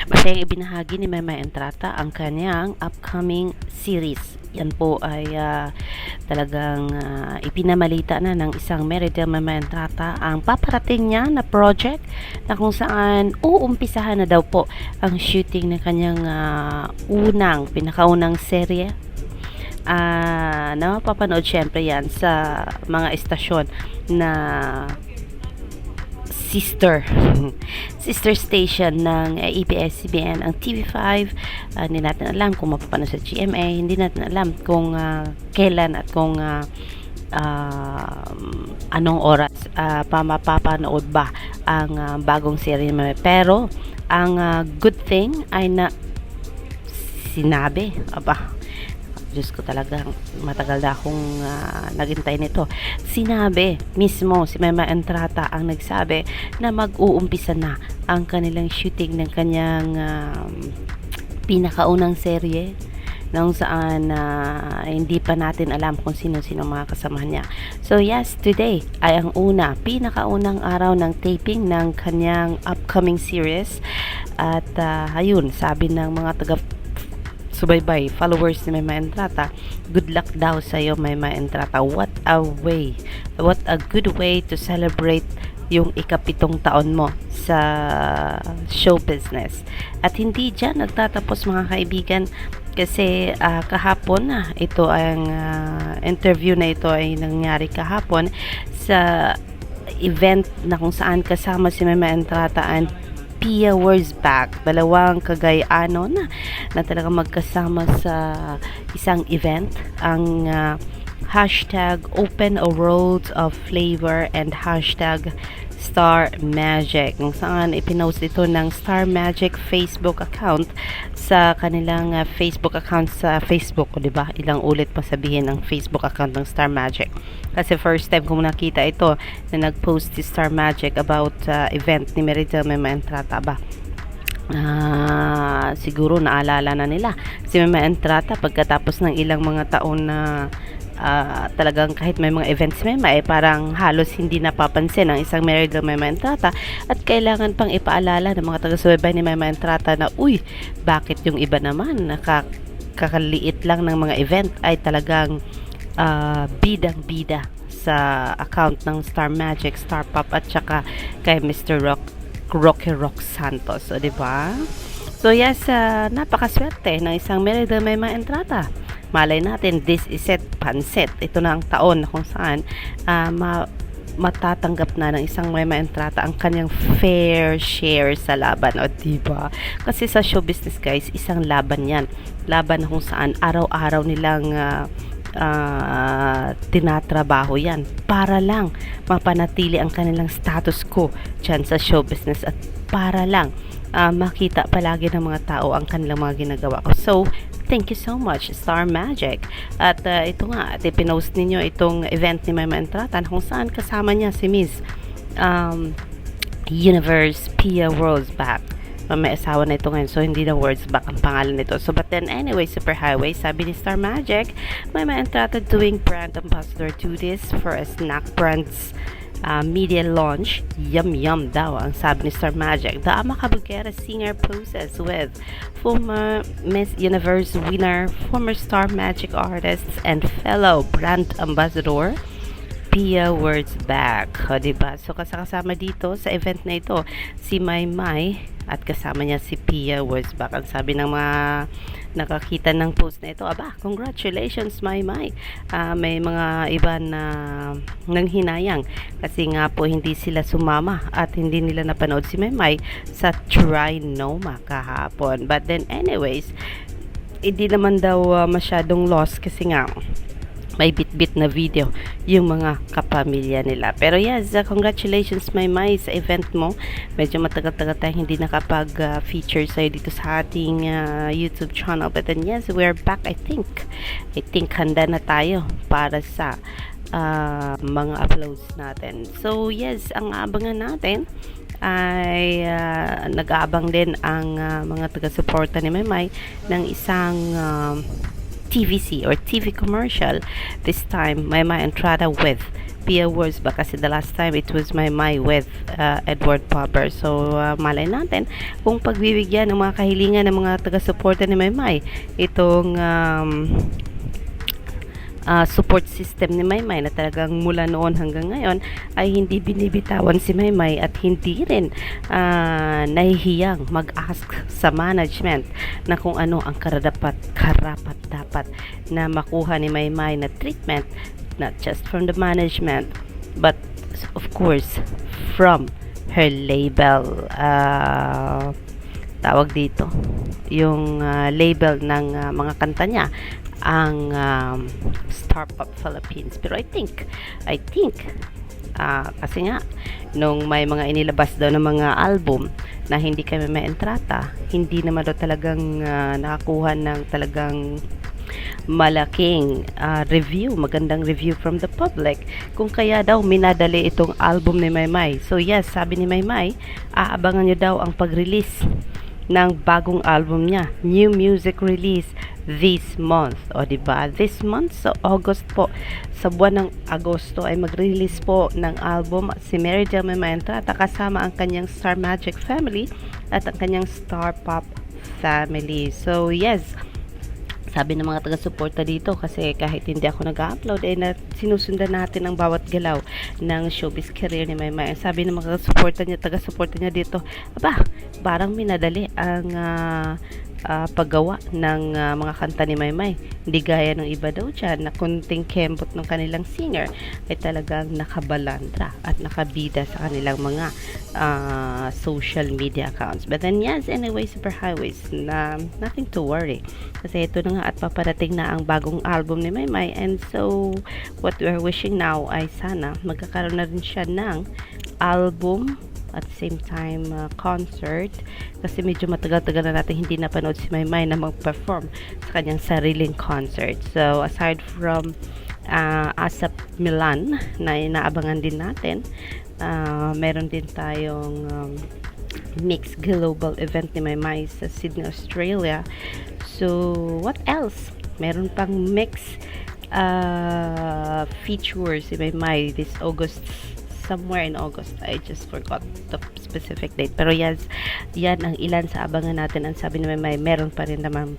Masayang ibinahagi ni Mema Entrata ang kanyang upcoming series. Yan po ay talagang ipinamalita na ng isang Meridel Mema Entrata ang paparating niya na project na kung saan uumpisahan na daw po ang shooting ng kanyang pinakaunang serye na mapapanood syempre yan sa mga estasyon na sister sister station ng ABS-CBN ang TV5. Hindi natin alam kung mapapanood sa GMA, hindi natin alam kung kailan at kung anong oras mapapanood ba ang bagong serye. Pero ang good thing ay na sinabi, Diyos ko, talagang matagal na akong naghintay nito. Sinabi mismo si Mema Entrata ang nagsabi na mag-uumpisa na ang kanilang shooting ng kanyang pinakaunang serye nung saan hindi pa natin alam kung sino-sino mga kasamahan niya. So yes, today ay ang pinakaunang araw ng taping ng kanyang upcoming series. At ayun, sabi ng mga subaybay, followers ni Mema Entrata, good luck daw sa iyo, Mema Entrata. What a good way to celebrate yung ikapitong taon mo sa show business. At hindi dyan nagtatapos, mga kaibigan, kasi kahapon na ito ang interview na ito ay nangyari kahapon sa event na kung saan kasama si Mema Entrata and Pia Wurzbach, dalawang Cagayano na talagang magkasama sa isang event, ang hashtag Open a World of Flavor and hashtag Star Magic, kung saan ipinost ito ng Star Magic Facebook account sa kanilang Facebook account sa Facebook, di ba? Ilang ulit pa sabihin ang Facebook account ng Star Magic, kasi first time ko nakita ito na nag-post si Star Magic about event ni Meridel Mema Entrata ba. Siguro naalala na nila si Mema Entrata pagkatapos ng ilang mga taon na talagang kahit may mga events Mema parang halos hindi napapansin ang isang Meridel Mema Entrata, at kailangan pang ipaalala ng mga taga-subaybay ni Mema Entrata na bakit yung iba naman kakaliit lang ng mga event ay talagang bidang-bida sa account ng Star Magic, Star Pop at saka kay Mr. Rocky Santos, di ba? So yes, napakaswerte ng isang Meridel Mema Entrata. Malay natin, this is it, pansit. Ito na ang taon na kung saan matatanggap na ng isang Mema Entrata ang kanyang fair share sa laban, o diba? Kasi sa show business, guys, isang laban yan. Laban na kung saan araw-araw nilang tinatrabaho yan para lang mapanatili ang kanilang status quo dyan sa show business, at para lang makita palagi ng mga tao ang kanilang mga ginagawa ko. So thank you so much, Star Magic. At ito nga, pinost ninyo itong event ni Mema Entrata kung saan kasama niya si Miss Universe Pia Wurzbach. May asawa na ito ngayon, so hindi na Wurzbach ang pangalan nito. So but then anyway, Super Highway, sabi ni Star Magic, Mema Entrata doing brand ambassador duties for a snack brand's media launch. Yum daw ang sabi ni Star Magic. The Ama Kabugera singer poses with former Miss Universe winner, former Star Magic artists and fellow brand ambassador Pia Wurzbach. Diba? So kasama dito sa event na ito si Maymay at kasama niya si Pia Wurzbach. Ang sabi ng mga nakakita ng post na ito, congratulations Maymay. May mga iba na nanghinayang kasi nga po hindi sila sumama at hindi nila napanood si Maymay sa Trinoma kahapon. But then anyways, hindi naman daw masyadong loss kasi nga may bit-bit na video yung mga kapamilya nila. Pero yes, congratulations Maymay sa event mo. Medyo matagal-tagal tayong hindi nakapag-feature sa'yo dito sa ating YouTube channel. But then yes, we're back. I think handa na tayo para sa mga uploads natin. So yes, ang abangan natin ay nag-aabang din ang mga taga-suporta ni Maymay ng isang TVC or TV commercial. This time, Mema Entrata with be a words ba kasi the last time it was Maymay with Edward Popper. So malay natin kung pagbibigyan ng mga kahilingan ng mga taga-suporta ni Maymay itong support system ni Maymay na talagang mula noon hanggang ngayon ay hindi binibitawan si Maymay at hindi rin nahihiyang mag-ask sa management na kung ano ang karapat dapat na makuha ni Maymay na treatment, not just from the management but of course from her label, tawag dito yung label ng mga kanta niya, ang Star Pop Philippines. Pero I think kasi nga nung may mga inilabas daw ng mga album na hindi kami may entrata, hindi naman daw talagang nakakuha ng talagang malaking magandang review from the public, kung kaya daw minadali itong album ni Maymay. So yes, sabi ni Maymay, aabangan nyo daw ang pag-release ng bagong album niya, new music release this month. O diba, this month, so August po, sa buwan ng Agosto ay mag-release po ng album si Mary Jo Maymay Entrata kasama ang kanyang Star Magic family at ang kanyang Star Pop family. So yes, sabi ng mga taga-suporta dito, kasi kahit hindi ako nag-upload ay sinusundan natin ang bawat galaw ng showbiz career ni Maymay. Sabi ng mga taga-suporta niya dito, aba, parang minadali ang paggawa ng mga kanta ni Maymay. Hindi gaya ng iba daw dyan na kunting kembot ng kanilang singer ay talagang nakabalandra at nakabida sa kanilang mga social media accounts. But then yes, anyway, Super Highways, na nothing to worry. Kasi ito na nga at paparating na ang bagong album ni Maymay, and so what we are wishing now ay sana magkakaroon na rin siya ng album at the same time concert, kasi medyo matagal-tagal na natin hindi napanood si Maymay na mag-perform sa kanyang sariling concert. So aside from ASAP Milan na inaabangan din natin, meron din tayong mixed global event ni Maymay sa Sydney, Australia. So what else? Meron pang mix features si Maymay this August, somewhere in August. I just forgot the specific date. Pero yes, yan ang ilan sa abangan natin. Ang sabi ni Maymay, meron pa rin naman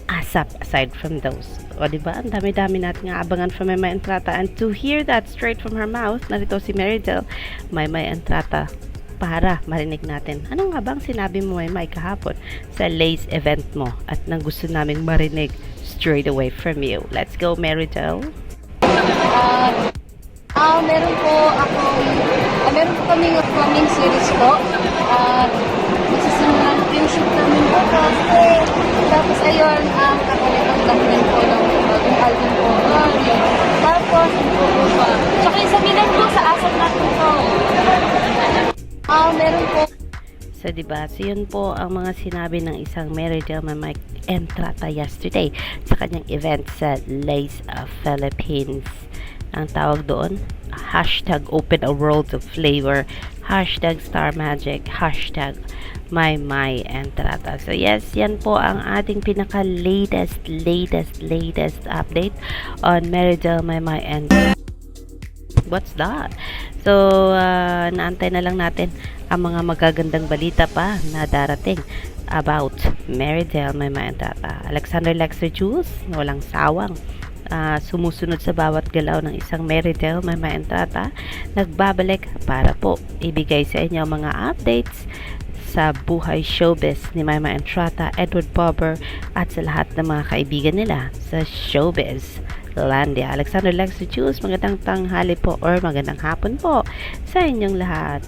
ASAP aside from those. O diba? Ang dami-dami natin nga abangan from Maymay Entrata. And to hear that straight from her mouth, narito si Mary Jo Maymay Entrata, para marinig natin. Ano nga bang sinabi mo, Maymay, kahapon sa Lace event mo at nang gusto naming marinig straight away from you. Let's go, Mary Jo. Meron po kaming upcoming series po. Magsisimulan po yung shoot namin po kasi. Tapos ayun, kakalitan lang din po ng bagong album po. Tapos, ano po pa? Tsaka yung sa Milan po, sa asap natin po. Meron po. So, diba? So, yun po ang mga sinabi ng isang Mary Jo Maymay Entrata yesterday sa kanyang event sa Lace Philippines. Ang tawag doon, hashtag open a world of flavor, hashtag Star Magic, hashtag Maymay Entrata. So yes, yan po ang ating pinaka-latest update on Mary Jo Maymay Entrata. What's that? So, naantay na lang natin ang mga magagandang balita pa na darating about Mary Jo Maymay Entrata. Alexander Lexer Jules, walang sawang sumusunod sa bawat galaw ng isang Mary Jo Maymay Entrata, nagbabalik para po ibigay sa inyo mga updates sa buhay showbiz ni Maymay Entrata, Edward Popper at sa lahat ng mga kaibigan nila sa showbiz Landia. Alexander Lexer Jules, magandang tanghali po or magandang hapon po sa inyong lahat.